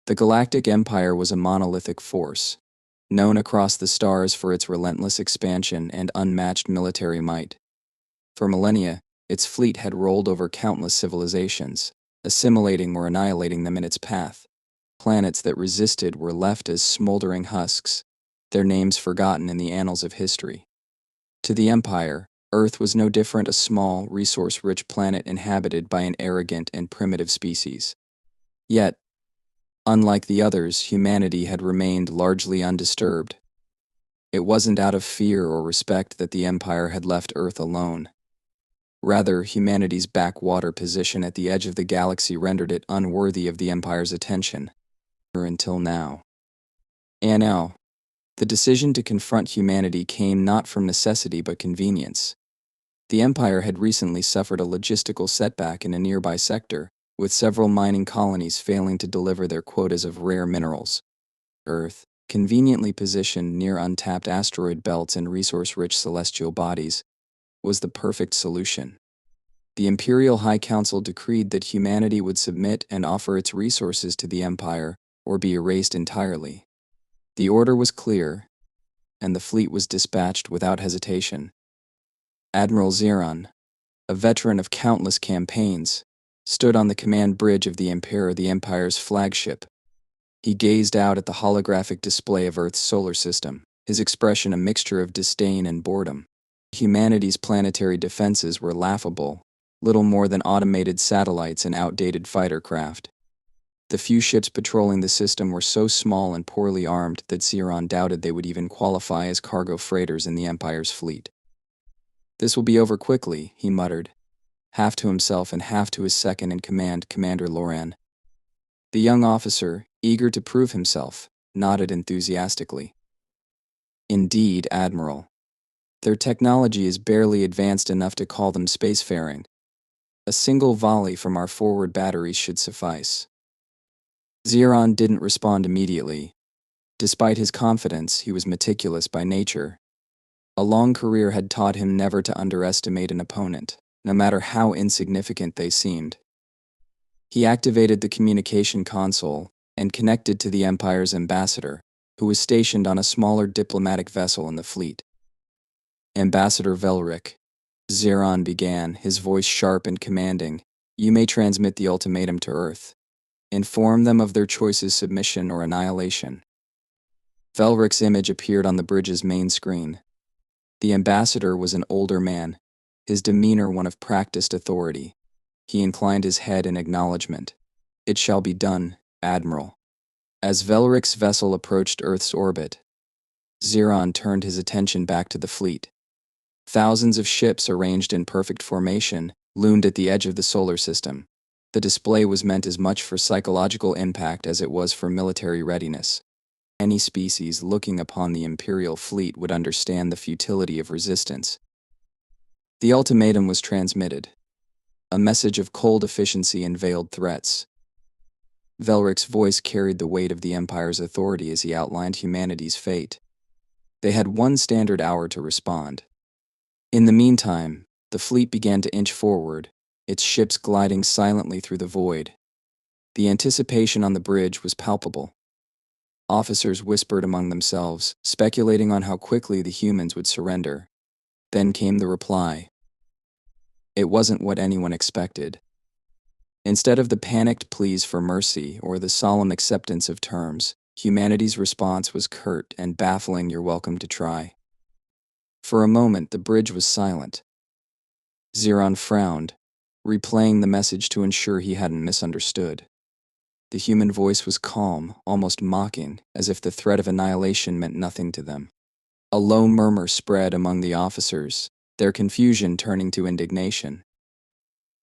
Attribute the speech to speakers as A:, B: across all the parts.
A: The Galactic Empire was a monolithic force, known across the stars for its relentless expansion and unmatched military might. For millennia, its fleet had rolled over countless civilizations, assimilating or annihilating them in its path. Planets that resisted were left as smoldering husks, their names forgotten in the annals of history. To the Empire, Earth was no different, a small, resource-rich planet inhabited by an arrogant and primitive species. Yet, unlike the others, humanity had remained largely undisturbed. It wasn't out of fear or respect that the Empire had left Earth alone. Rather, humanity's backwater position at the edge of the galaxy rendered it unworthy of the Empire's attention. Until now. And now, the decision to confront humanity came not from necessity but convenience. The Empire had recently suffered a logistical setback in a nearby sector, with several mining colonies failing to deliver their quotas of rare minerals. Earth, conveniently positioned near untapped asteroid belts and resource-rich celestial bodies, was the perfect solution. The Imperial High Council decreed that humanity would submit and offer its resources to the Empire, or be erased entirely. The order was clear, and the fleet was dispatched without hesitation. Admiral Xeron, a veteran of countless campaigns, stood on the command bridge of the Empire's flagship. He gazed out at the holographic display of Earth's solar system, his expression a mixture of disdain and boredom. Humanity's planetary defenses were laughable, little more than automated satellites and outdated fighter craft. The few ships patrolling the system were so small and poorly armed that Xeron doubted they would even qualify as cargo freighters in the Empire's fleet. "This will be over quickly," he muttered, half to himself and half to his second-in-command, Commander Loran. The young officer, eager to prove himself, nodded enthusiastically. "Indeed, Admiral. Their technology is barely advanced enough to call them spacefaring. A single volley from our forward batteries should suffice." Xeron didn't respond immediately. Despite his confidence, he was meticulous by nature. A long career had taught him never to underestimate an opponent, no matter how insignificant they seemed. He activated the communication console and connected to the Empire's ambassador, who was stationed on a smaller diplomatic vessel in the fleet. "Ambassador Velric," Xeron began, his voice sharp and commanding, "you may transmit the ultimatum to Earth. Inform them of their choices: submission or annihilation." Velric's image appeared on the bridge's main screen. The ambassador was an older man, his demeanor one of practiced authority. He inclined his head in acknowledgement. "It shall be done, Admiral." As Velric's vessel approached Earth's orbit, Xeron turned his attention back to the fleet. Thousands of ships arranged in perfect formation loomed at the edge of the solar system. The display was meant as much for psychological impact as it was for military readiness. Any species looking upon the Imperial fleet would understand the futility of resistance. The ultimatum was transmitted, a message of cold efficiency and veiled threats. Velric's voice carried the weight of the Empire's authority as he outlined humanity's fate. They had one standard hour to respond. In the meantime, the fleet began to inch forward, its ships gliding silently through the void. The anticipation on the bridge was palpable. Officers whispered among themselves, speculating on how quickly the humans would surrender. Then came the reply. It wasn't what anyone expected. Instead of the panicked pleas for mercy or the solemn acceptance of terms, humanity's response was curt and baffling: "You're welcome to try." For a moment, the bridge was silent. Xeron frowned, replaying the message to ensure he hadn't misunderstood. The human voice was calm, almost mocking, as if the threat of annihilation meant nothing to them. A low murmur spread among the officers, their confusion turning to indignation.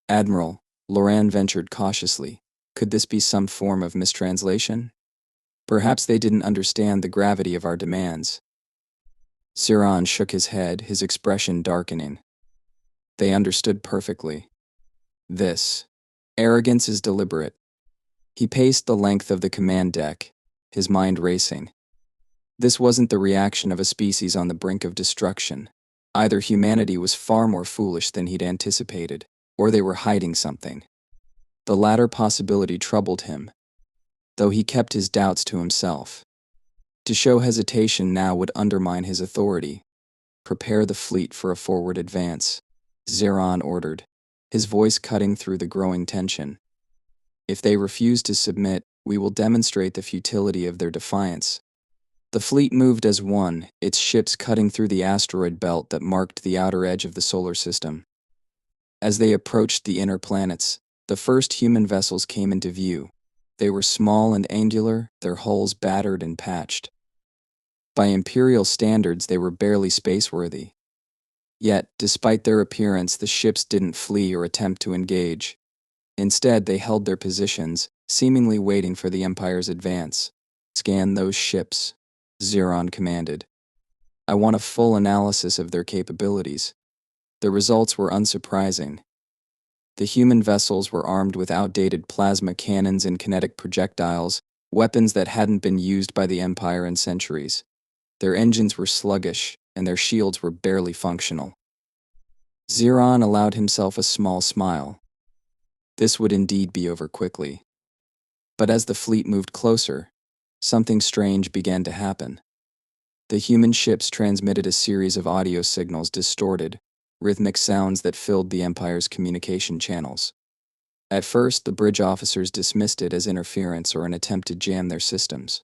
A: "Admiral," Loran ventured cautiously, "could this be some form of mistranslation? Perhaps they didn't understand the gravity of our demands." Xeron shook his head, his expression darkening. "They understood perfectly. This arrogance is deliberate." He paced the length of the command deck, his mind racing. This wasn't the reaction of a species on the brink of destruction. Either humanity was far more foolish than he'd anticipated, or they were hiding something. The latter possibility troubled him. though he kept his doubts to himself. To show hesitation now would undermine his authority. "Prepare the fleet for a forward advance," Zeron ordered, his voice cutting through the growing tension. "If they refuse to submit, we will demonstrate the futility of their defiance." The fleet moved as one, its ships cutting through the asteroid belt that marked the outer edge of the solar system. As they approached the inner planets, the first human vessels came into view. They were small and angular, their hulls battered and patched. By Imperial standards, they were barely spaceworthy. Yet, despite their appearance, the ships didn't flee or attempt to engage. Instead, they held their positions, seemingly waiting for the Empire's advance. "Scan those ships," Zeron commanded. "I want a full analysis of their capabilities." The results were unsurprising. The human vessels were armed with outdated plasma cannons and kinetic projectiles, weapons that hadn't been used by the Empire in centuries. Their engines were sluggish, and their shields were barely functional. Zeron allowed himself a small smile. This would indeed be over quickly. But as the fleet moved closer, something strange began to happen. The human ships transmitted a series of audio signals, distorted, rhythmic sounds that filled the Empire's communication channels. At first, the bridge officers dismissed it as interference or an attempt to jam their systems.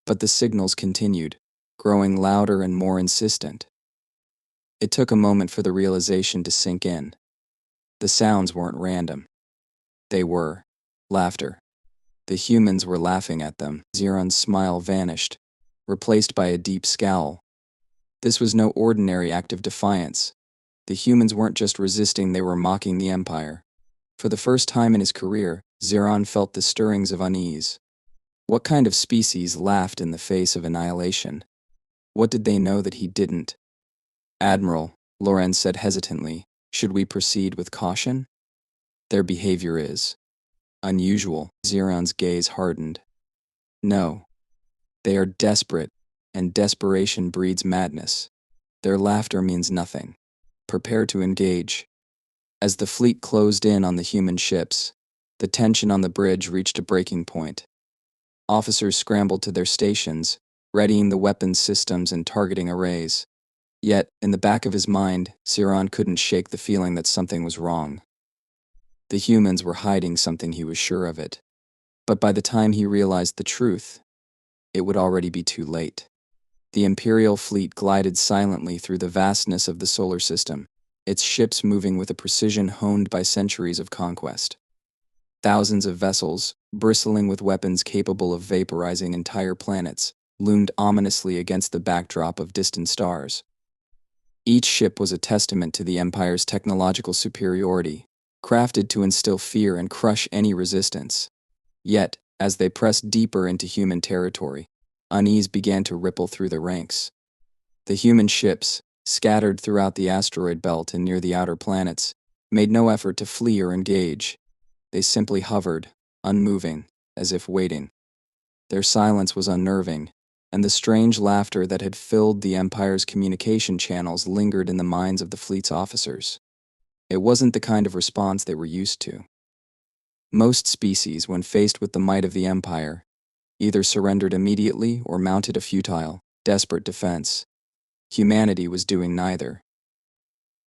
A: But the signals continued, growing louder and more insistent. It took a moment for the realization to sink in. The sounds weren't random. They were laughter. The humans were laughing at them. Zeron's smile vanished, replaced by a deep scowl. This was no ordinary act of defiance. The humans weren't just resisting, they were mocking the Empire. For the first time in his career, Zeron felt the stirrings of unease. What kind of species laughed in the face of annihilation? What did they know that he didn't? "Admiral," Loren said hesitantly, "should we proceed with caution? Their behavior is unusual." Zeron's gaze hardened. "No. They are desperate, and desperation breeds madness. Their laughter means nothing. Prepare to engage." As the fleet closed in on the human ships, the tension on the bridge reached a breaking point. Officers scrambled to their stations, readying the weapons systems and targeting arrays. Yet, in the back of his mind, Zeron couldn't shake the feeling that something was wrong. The humans were hiding something, he was sure of it. But by the time he realized the truth, it would already be too late. The Imperial fleet glided silently through the vastness of the solar system, its ships moving with a precision honed by centuries of conquest. Thousands of vessels, bristling with weapons capable of vaporizing entire planets, loomed ominously against the backdrop of distant stars. Each ship was a testament to the Empire's technological superiority, crafted to instill fear and crush any resistance. Yet, as they pressed deeper into human territory, unease began to ripple through the ranks. The human ships, scattered throughout the asteroid belt and near the outer planets, made no effort to flee or engage. They simply hovered, unmoving, as if waiting. Their silence was unnerving, and the strange laughter that had filled the Empire's communication channels lingered in the minds of the fleet's officers. It wasn't the kind of response they were used to. Most species, when faced with the might of the Empire, either surrendered immediately or mounted a futile, desperate defense. Humanity was doing neither.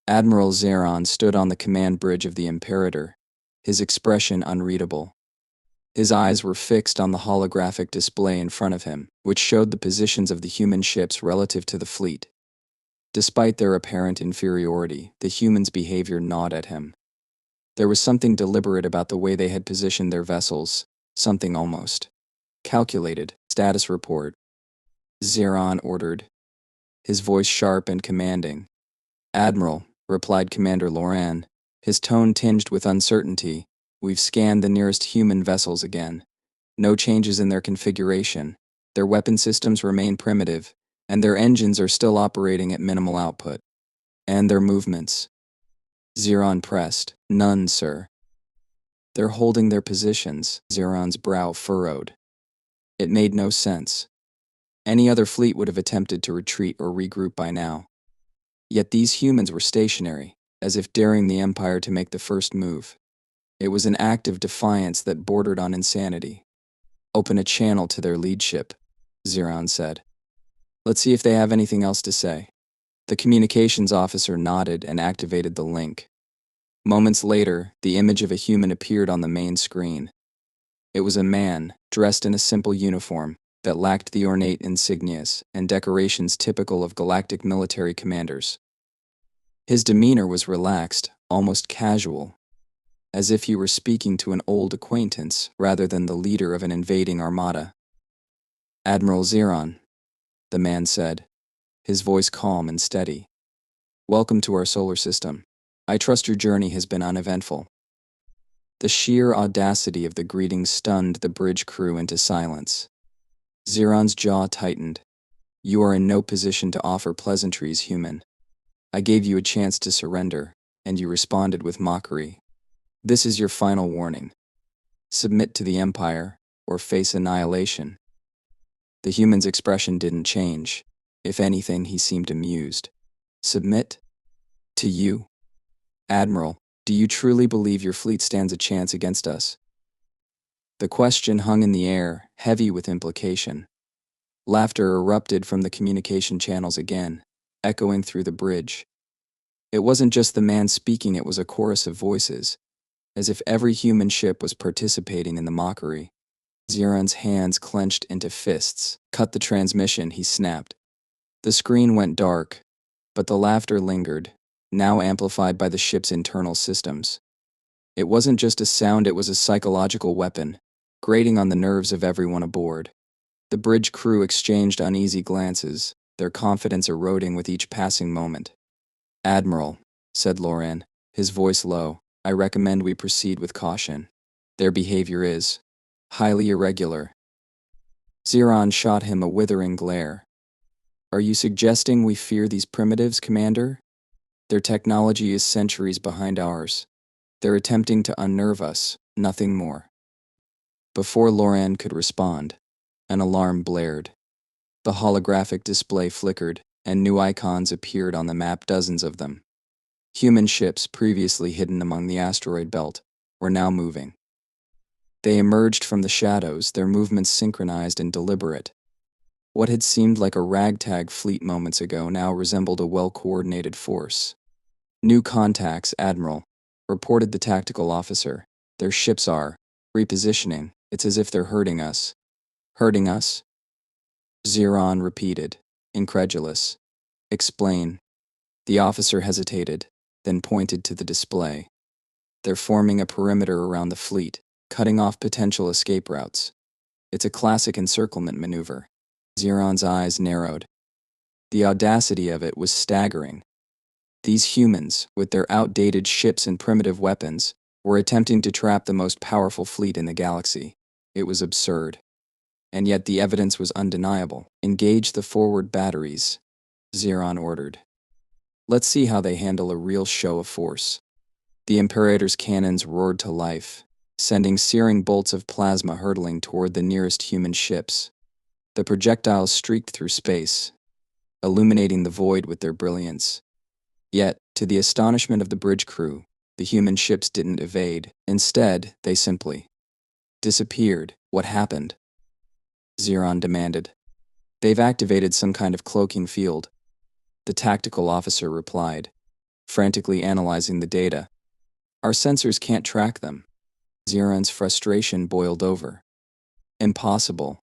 A: Admiral Zeron stood on the command bridge of the Imperator, his expression unreadable. His eyes were fixed on the holographic display in front of him, which showed the positions of the human ships relative to the fleet. Despite their apparent inferiority, the humans' behavior gnawed at him. There was something deliberate about the way they had positioned their vessels, something almost calculated. "Status report," Zeron ordered, his voice sharp and commanding. "Admiral," replied Commander Loran, his tone tinged with uncertainty, "we've scanned the nearest human vessels again. No changes in their configuration. Their weapon systems remain primitive, and their engines are still operating at minimal output. And their movements." Zeron pressed. "None, sir." "They're holding their positions." Zeron's brow furrowed. It made no sense. Any other fleet would have attempted to retreat or regroup by now. Yet these humans were stationary, as if daring the Empire to make the first move. It was an act of defiance that bordered on insanity. Open a channel to their lead ship, Xeron said. Let's see if they have anything else to say. The communications officer nodded and activated the link. Moments later, the image of a human appeared on the main screen. It was a man, dressed in a simple uniform that lacked the ornate insignias and decorations typical of galactic military commanders. His demeanor was relaxed, almost casual, as if he were speaking to an old acquaintance rather than the leader of an invading armada. "Admiral Xeron," the man said, his voice calm and steady. "Welcome to our solar system. I trust your journey has been uneventful." The sheer audacity of the greeting stunned the bridge crew into silence. Xeron's jaw tightened. "You are in no position to offer pleasantries, human. I gave you a chance to surrender, and you responded with mockery. This is your final warning. Submit to the Empire, or face annihilation." The human's expression didn't change. If anything, he seemed amused. "Submit? To you? Admiral, do you truly believe your fleet stands a chance against us?" The question hung in the air, heavy with implication. Laughter erupted from the communication channels again, echoing through the bridge. It wasn't just the man speaking, it was a chorus of voices, as if every human ship was participating in the mockery. Xeron's hands clenched into fists. "Cut the transmission," he snapped. The screen went dark, but the laughter lingered, now amplified by the ship's internal systems. It wasn't just a sound, it was a psychological weapon, grating on the nerves of everyone aboard. The bridge crew exchanged uneasy glances, their confidence eroding with each passing moment. "Admiral," said Loran, his voice low, "I recommend we proceed with caution. Their behavior is highly irregular." Xeron shot him a withering glare. "Are you suggesting we fear these primitives, Commander? Their technology is centuries behind ours. They're attempting to unnerve us, nothing more." Before Loran could respond, an alarm blared. The holographic display flickered, and new icons appeared on the map, dozens of them. Human ships, previously hidden among the asteroid belt, were now moving. They emerged from the shadows, their movements synchronized and deliberate. What had seemed like a ragtag fleet moments ago now resembled a well-coordinated force. "New contacts, Admiral," reported the tactical officer. "Their ships are repositioning. It's as if they're hurting us." "Hurting us?" Xeron repeated, incredulous. "Explain." The officer hesitated, then pointed to the display. "They're forming a perimeter around the fleet, cutting off potential escape routes. It's a classic encirclement maneuver." Xeron's eyes narrowed. The audacity of it was staggering. These humans, with their outdated ships and primitive weapons, were attempting to trap the most powerful fleet in the galaxy. It was absurd. And yet the evidence was undeniable. "Engage the forward batteries," Xeron ordered. "Let's see how they handle a real show of force." The Imperator's cannons roared to life, sending searing bolts of plasma hurtling toward the nearest human ships. The projectiles streaked through space, illuminating the void with their brilliance. Yet, to the astonishment of the bridge crew, the human ships didn't evade. Instead, they simply disappeared. "What happened?" Xeron demanded. "They've activated some kind of cloaking field," the tactical officer replied, frantically analyzing the data. "Our sensors can't track them." Xeron's frustration boiled over. "Impossible.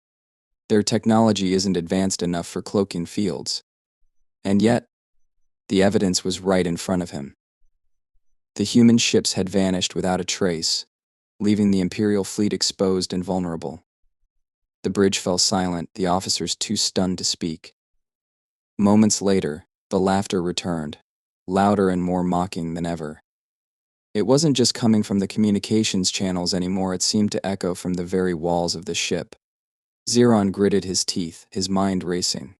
A: Their technology isn't advanced enough for cloaking fields." And yet, the evidence was right in front of him. The human ships had vanished without a trace, leaving the Imperial fleet exposed and vulnerable. The bridge fell silent, the officers too stunned to speak. Moments later, the laughter returned, louder and more mocking than ever. It wasn't just coming from the communications channels anymore, it seemed to echo from the very walls of the ship. Xeron gritted his teeth, his mind racing.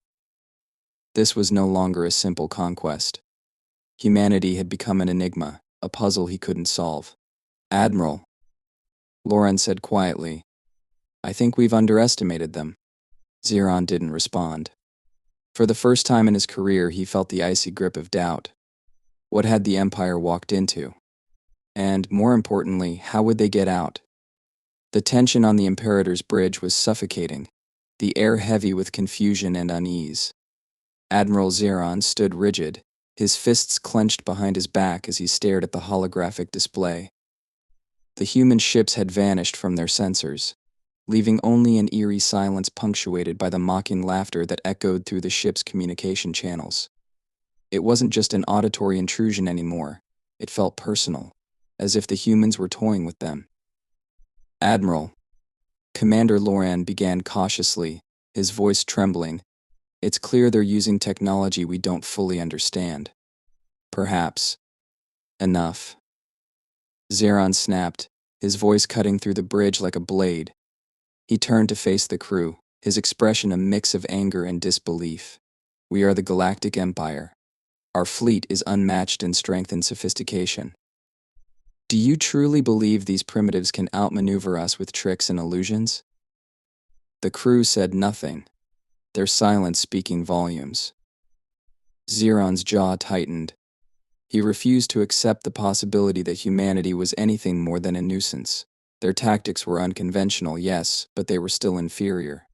A: This was no longer a simple conquest. Humanity had become an enigma, a puzzle he couldn't solve. "Admiral," Loran said quietly, "I think we've underestimated them." Xeron didn't respond. For the first time in his career, he felt the icy grip of doubt. What had the Empire walked into? And, more importantly, how would they get out? The tension on the Imperator's bridge was suffocating, the air heavy with confusion and unease. Admiral Zeron stood rigid, his fists clenched behind his back as he stared at the holographic display. The human ships had vanished from their sensors, leaving only an eerie silence punctuated by the mocking laughter that echoed through the ship's communication channels. It wasn't just an auditory intrusion anymore. It felt personal, as if the humans were toying with them. "Admiral," Commander Loran began cautiously, his voice trembling. "It's clear they're using technology we don't fully understand. Perhaps. Enough." Zeron snapped, his voice cutting through the bridge like a blade. He turned to face the crew, his expression a mix of anger and disbelief. "We are the Galactic Empire. Our fleet is unmatched in strength and sophistication. Do you truly believe these primitives can outmaneuver us with tricks and illusions?" The crew said nothing, their silence speaking volumes. Zeron's jaw tightened. He refused to accept the possibility that humanity was anything more than a nuisance. Their tactics were unconventional, yes, but they were still inferior.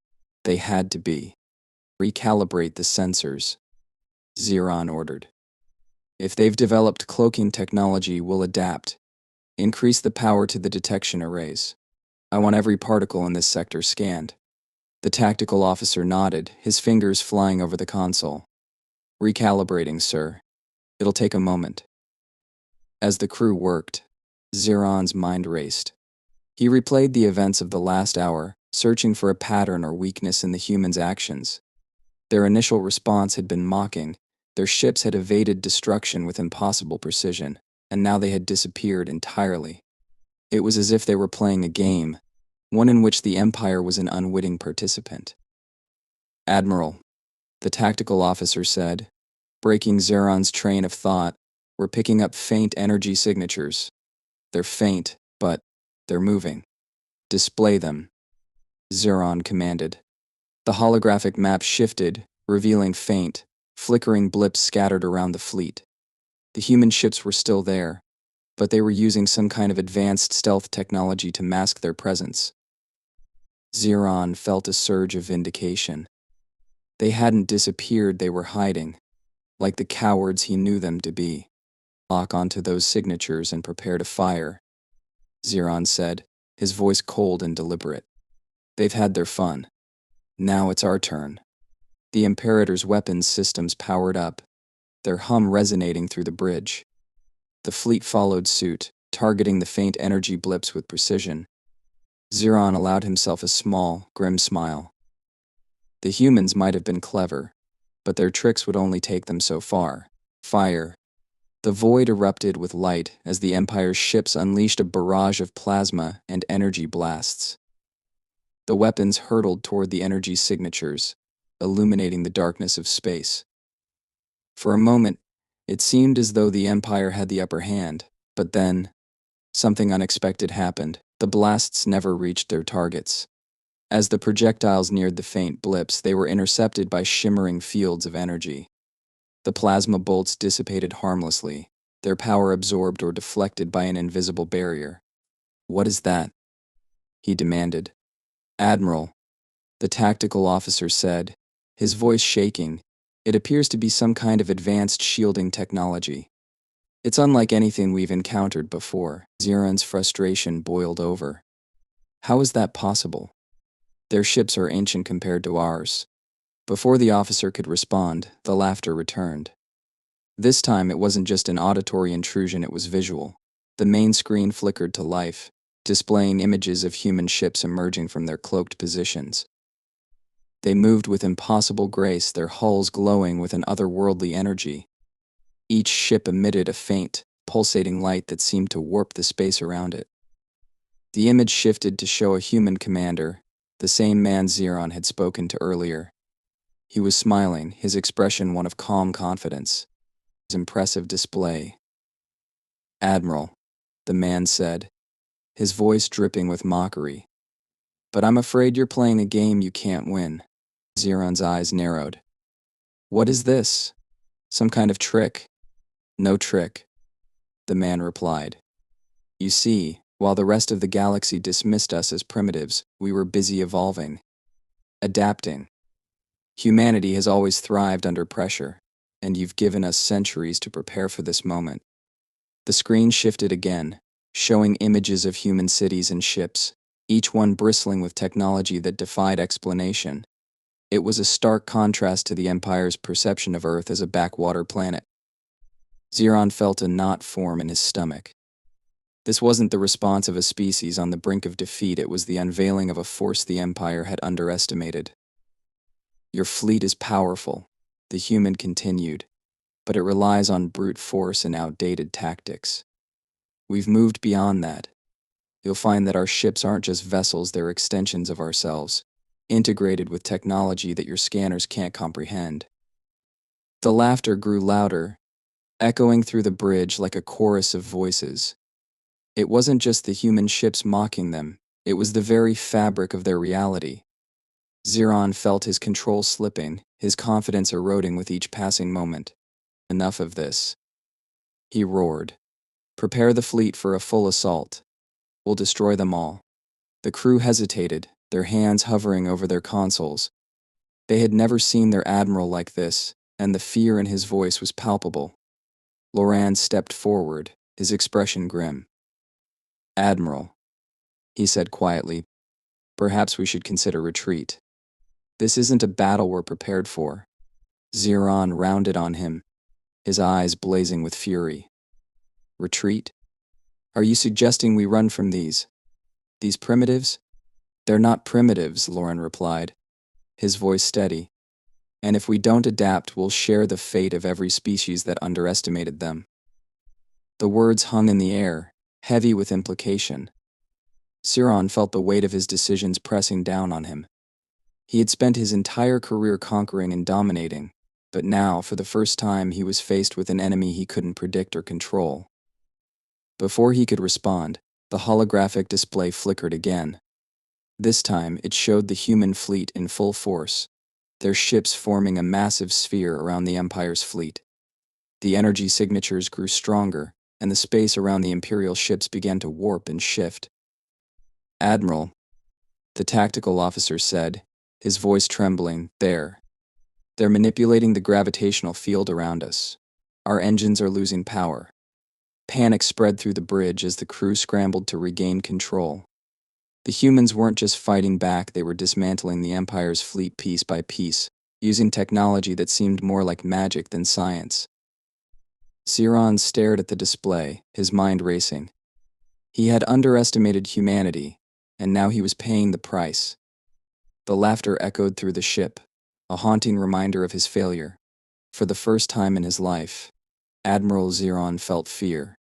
A: They had to be. "Recalibrate the sensors," Zeron ordered. "If they've developed cloaking technology, we'll adapt. Increase the power to the detection arrays. I want every particle in this sector scanned." The tactical officer nodded, his fingers flying over the console. "Recalibrating, sir. It'll take a moment." As the crew worked, Zeron's mind raced. He replayed the events of the last hour, searching for a pattern or weakness in the humans' actions. Their initial response had been mocking. Their ships had evaded destruction with impossible precision, and now they had disappeared entirely. It was as if they were playing a game, one in which the Empire was an unwitting participant. "Admiral," the tactical officer said, breaking Zeron's train of thought, "we're picking up faint energy signatures. They're faint, but they're moving. Display them," Zeron commanded. The holographic map shifted, revealing faint, flickering blips scattered around the fleet. The human ships were still there, but they were using some kind of advanced stealth technology to mask their presence. Zeron felt a surge of vindication. They hadn't disappeared, they were hiding, like the cowards he knew them to be. "Lock onto those signatures and prepare to fire," Zeron said, his voice cold and deliberate. "They've had their fun. Now it's our turn." The Imperator's weapons systems powered up, their hum resonating through the bridge. The fleet followed suit, targeting the faint energy blips with precision. Zeron allowed himself a small, grim smile. The humans might have been clever, but their tricks would only take them so far. Fire. The void erupted with light as the Empire's ships unleashed a barrage of plasma and energy blasts. The weapons hurtled toward the energy signatures, illuminating the darkness of space. For a moment, it seemed as though the Empire had the upper hand, but then, something unexpected happened. The blasts never reached their targets. As the projectiles neared the faint blips, they were intercepted by shimmering fields of energy. The plasma bolts dissipated harmlessly, their power absorbed or deflected by an invisible barrier. "What is that?" he demanded. "Admiral," the tactical officer said, his voice shaking. "It appears to be some kind of advanced shielding technology. It's unlike anything we've encountered before." Zeron's frustration boiled over. How is that possible? Their ships are ancient compared to ours. Before the officer could respond, the laughter returned. This time it wasn't just an auditory intrusion, it was visual. The main screen flickered to life, displaying images of human ships emerging from their cloaked positions. They moved with impossible grace, their hulls glowing with an otherworldly energy. Each ship emitted a faint, pulsating light that seemed to warp the space around it. The image shifted to show a human commander, the same man Zeron had spoken to earlier. He was smiling, his expression one of calm confidence. His impressive display. "Admiral," the man said, his voice dripping with mockery. "But I'm afraid you're playing a game you can't win." Zeron's eyes narrowed. "What is this? Some kind of trick?" "No trick," the man replied. "You see, While the rest of the galaxy dismissed us as primitives, we were busy evolving, adapting. Humanity has always thrived under pressure, and you've given us centuries to prepare for this moment. The screen shifted again, showing images of human cities and ships, each one bristling with technology that defied explanation. It was a stark contrast to the Empire's perception of Earth as a backwater planet. Xeron felt a knot form in his stomach. This wasn't the response of a species on the brink of defeat, it was the unveiling of a force the Empire had underestimated. Your fleet is powerful, the human continued, but it relies on brute force and outdated tactics. We've moved beyond that. You'll find that our ships aren't just vessels, they're extensions of ourselves, integrated with technology that your scanners can't comprehend. The laughter grew louder, echoing through the bridge like a chorus of voices. It wasn't just the human ships mocking them, it was the very fabric of their reality. Xeron felt his control slipping, his confidence eroding with each passing moment. Enough of this. He roared. Prepare the fleet for a full assault. We'll destroy them all. The crew hesitated, their hands hovering over their consoles. They had never seen their admiral like this, and the fear in his voice was palpable. Loran stepped forward, his expression grim. Admiral, he said quietly, perhaps we should consider retreat. This isn't a battle we're prepared for. Xeron rounded on him, his eyes blazing with fury. Retreat? Are you suggesting we run from these primitives? They're not primitives, Loran replied, his voice steady. And if we don't adapt, we'll share the fate of every species that underestimated them. The words hung in the air, heavy with implication. Xeron felt the weight of his decisions pressing down on him. He had spent his entire career conquering and dominating, but now, for the first time, he was faced with an enemy he couldn't predict or control. Before he could respond, the holographic display flickered again. This time, it showed the human fleet in full force, their ships forming a massive sphere around the Empire's fleet. The energy signatures grew stronger, and the space around the Imperial ships began to warp and shift. Admiral, the tactical officer said, his voice trembling, they're manipulating the gravitational field around us. Our engines are losing power. Panic spread through the bridge as the crew scrambled to regain control. The humans weren't just fighting back, they were dismantling the Empire's fleet piece by piece, using technology that seemed more like magic than science. Xeron stared at the display, his mind racing. He had underestimated humanity, and now he was paying the price. The laughter echoed through the ship, a haunting reminder of his failure. For the first time in his life, Admiral Xeron felt fear.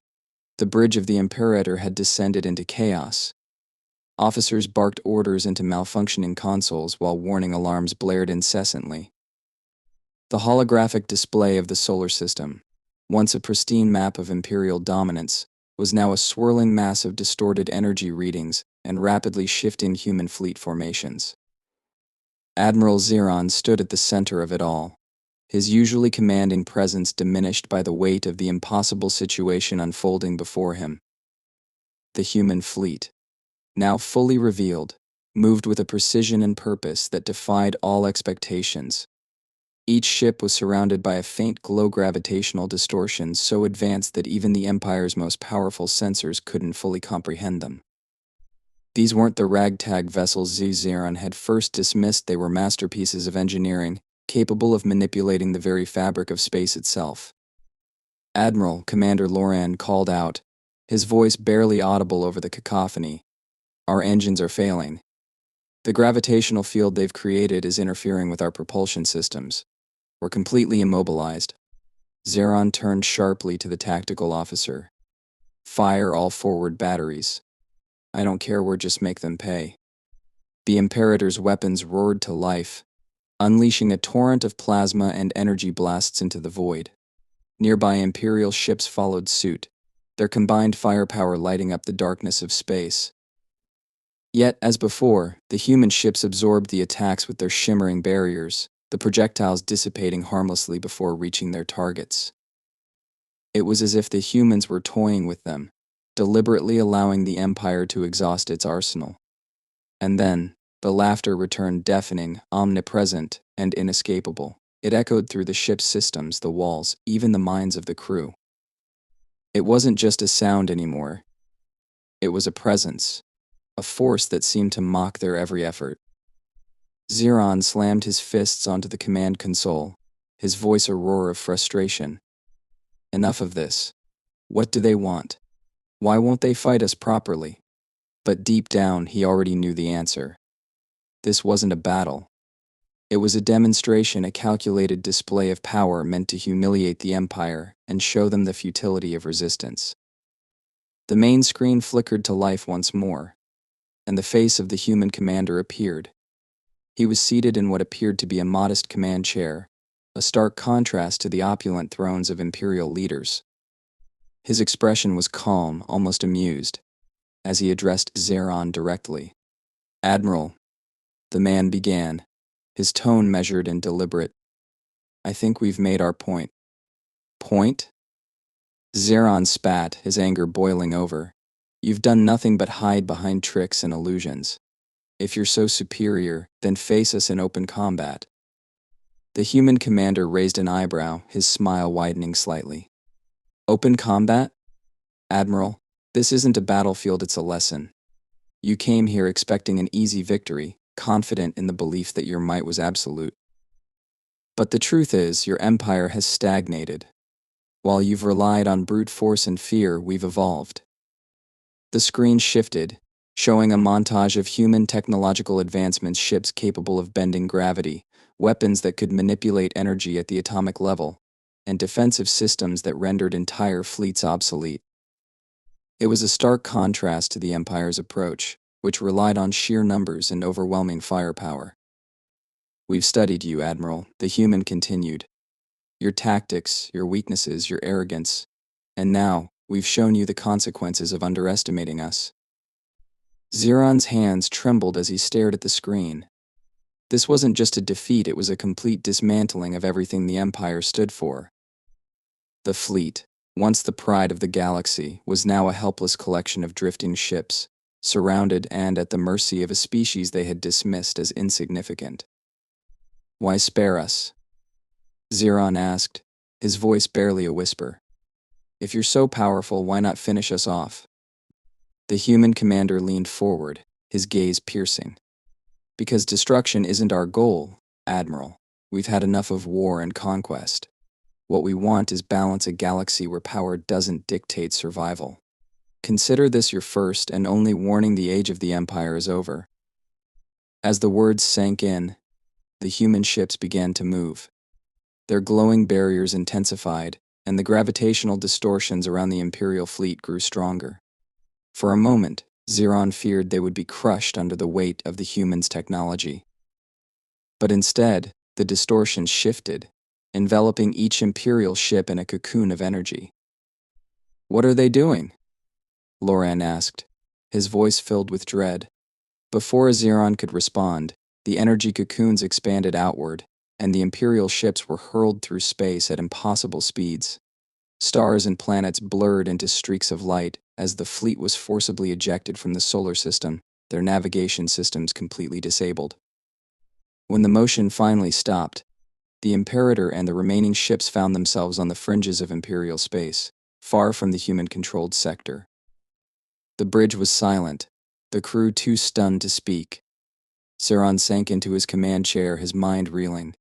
A: The bridge of the Imperator had descended into chaos. Officers barked orders into malfunctioning consoles while warning alarms blared incessantly. The holographic display of the solar system, once a pristine map of Imperial dominance, was now a swirling mass of distorted energy readings and rapidly shifting human fleet formations. Admiral Xeron stood at the center of it all, his usually commanding presence diminished by the weight of the impossible situation unfolding before him. The human fleet, now fully revealed, moved with a precision and purpose that defied all expectations. Each ship was surrounded by a faint glow gravitational distortion so advanced that even the Empire's most powerful sensors couldn't fully comprehend them. These weren't the ragtag vessels Xeron had first dismissed, they were masterpieces of engineering, capable of manipulating the very fabric of space itself. Admiral, Commander Loran called out, his voice barely audible over the cacophony. Our engines are failing. The gravitational field they've created is interfering with our propulsion systems. We're completely immobilized. Xeron turned sharply to the tactical officer. Fire all forward batteries. I don't care, we'll just make them pay. The Imperator's weapons roared to life, unleashing a torrent of plasma and energy blasts into the void. Nearby Imperial ships followed suit, their combined firepower lighting up the darkness of space. Yet, as before, the human ships absorbed the attacks with their shimmering barriers, the projectiles dissipating harmlessly before reaching their targets. It was as if the humans were toying with them, deliberately allowing the Empire to exhaust its arsenal. And then, the laughter returned deafening, omnipresent, and inescapable. It echoed through the ship's systems, the walls, even the minds of the crew. It wasn't just a sound anymore. It was a presence, a force that seemed to mock their every effort. Xeron slammed his fists onto the command console, his voice a roar of frustration. Enough of this. What do they want? Why won't they fight us properly? But deep down, he already knew the answer. This wasn't a battle. It was a demonstration, a calculated display of power meant to humiliate the Empire and show them the futility of resistance. The main screen flickered to life once more, and the face of the human commander appeared. He was seated in what appeared to be a modest command chair, a stark contrast to the opulent thrones of imperial leaders. His expression was calm, almost amused, as he addressed Xeron directly. "Admiral," the man began, his tone measured and deliberate. "I think we've made our point." "Point?" Xeron spat, his anger boiling over. "You've done nothing but hide behind tricks and illusions. If you're so superior, then face us in open combat." The human commander raised an eyebrow, his smile widening slightly. "Open combat? Admiral, this isn't a battlefield, it's a lesson. You came here expecting an easy victory, confident in the belief that your might was absolute. But the truth is, your empire has stagnated. While you've relied on brute force and fear, we've evolved." The screen shifted, showing a montage of human technological advancements, ships capable of bending gravity, weapons that could manipulate energy at the atomic level, and defensive systems that rendered entire fleets obsolete. It was a stark contrast to the Empire's approach, which relied on sheer numbers and overwhelming firepower. "We've studied you, Admiral," the human continued. "Your tactics, your weaknesses, your arrogance. And now, we've shown you the consequences of underestimating us." Xeron's hands trembled as he stared at the screen. This wasn't just a defeat, it was a complete dismantling of everything the Empire stood for. The fleet, once the pride of the galaxy, was now a helpless collection of drifting ships, surrounded and at the mercy of a species they had dismissed as insignificant. "Why spare us?" Xeron asked, his voice barely a whisper. "If you're so powerful, why not finish us off?" The human commander leaned forward, his gaze piercing. "Because destruction isn't our goal, Admiral. We've had enough of war and conquest. What we want is balance, a galaxy where power doesn't dictate survival. Consider this your first and only warning. The age of the Empire is over." As the words sank in, the human ships began to move. Their glowing barriers intensified, and the gravitational distortions around the Imperial fleet grew stronger. For a moment, Xeron feared they would be crushed under the weight of the humans' technology. But instead, the distortions shifted, enveloping each Imperial ship in a cocoon of energy. "What are they doing?" Loran asked, his voice filled with dread. Before Xeron could respond, the energy cocoons expanded outward, and the Imperial ships were hurled through space at impossible speeds. Stars and planets blurred into streaks of light as the fleet was forcibly ejected from the solar system, their navigation systems completely disabled. When the motion finally stopped, the Imperator and the remaining ships found themselves on the fringes of Imperial space, far from the human-controlled sector. The bridge was silent, the crew too stunned to speak. Xeron sank into his command chair, his mind reeling.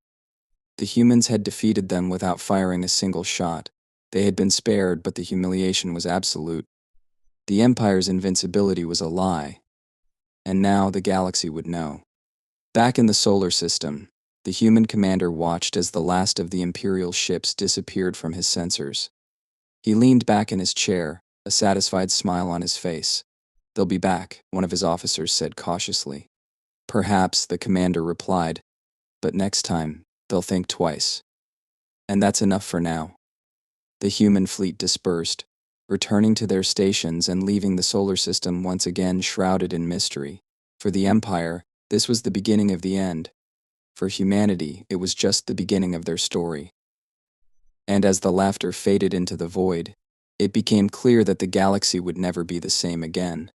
A: The humans had defeated them without firing a single shot. They had been spared, but the humiliation was absolute. The Empire's invincibility was a lie. And now the galaxy would know. Back in the solar system, the human commander watched as the last of the Imperial ships disappeared from his sensors. He leaned back in his chair, a satisfied smile on his face. "They'll be back," one of his officers said cautiously. "Perhaps," the commander replied, "but next time, they'll think twice." And that's enough for now. The human fleet dispersed, returning to their stations and leaving the solar system once again shrouded in mystery. For the Empire, this was the beginning of the end. For humanity, it was just the beginning of their story. And as the laughter faded into the void, It became clear that the galaxy would never be the same again.